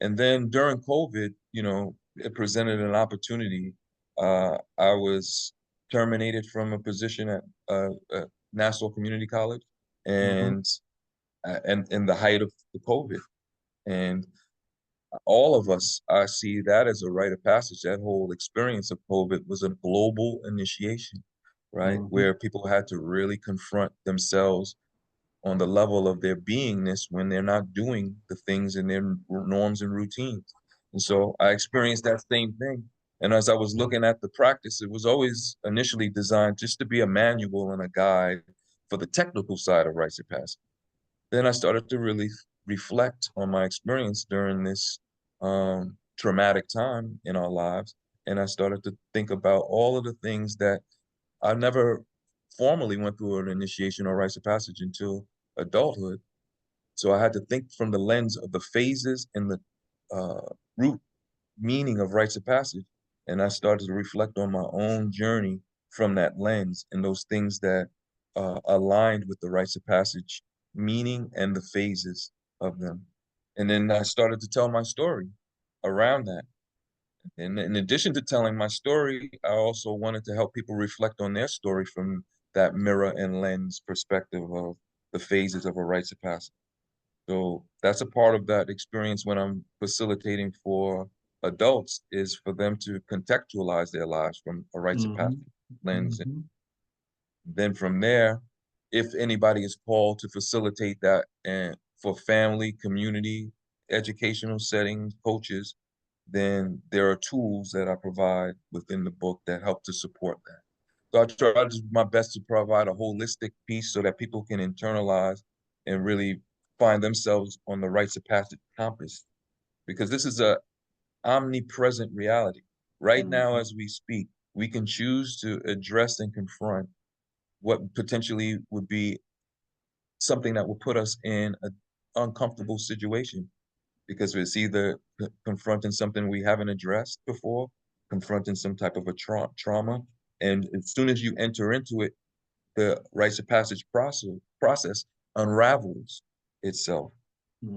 And then during COVID, it presented an opportunity. I was terminated from a position at Nassau Community College, Mhm. and and in the height of the COVID. And all of us, I see that as a rite of passage. That whole experience of COVID was a global initiation, right? Mhm. Where people had to really confront themselves on the level of their beingness when they're not doing the things in their norms and routines. And so I experienced that same thing. And as I was looking at the practice, it was always initially designed just to be a manual and a guide for the technical side of rites of passage. Then I started to really reflect on my experience during this traumatic time in our lives. And I started to think about all of the things that I never formally went through an initiation or rites of passage until adulthood. So I had to think from the lens of the phases and the root meaning of rites of passage. And I started to reflect on my own journey from that lens and those things that aligned with the rites of passage meaning and the phases of them. And then I started to tell my story around that. And in addition to telling my story, I also wanted to help people reflect on their story from that mirror and lens perspective of the phases of a rites of passage. So that's a part of that experience when I'm facilitating for adults is for them to contextualize their lives from a rites of passage Mhm. lens. And Mhm. then from there, if anybody is called to facilitate that and for family, community, educational settings, coaches, then there are tools that I provide within the book that help to support that. So I try to do my best to provide a holistic piece so that people can internalize and really find themselves on the rites of passage compass, because this is a omnipresent reality. Right now, Mhm. as we speak, we can choose to address and confront what potentially would be something that will put us in an uncomfortable situation because it's either confronting something we haven't addressed before, confronting some type of a trauma. And as soon as you enter into it, the rites of passage process unravels itself.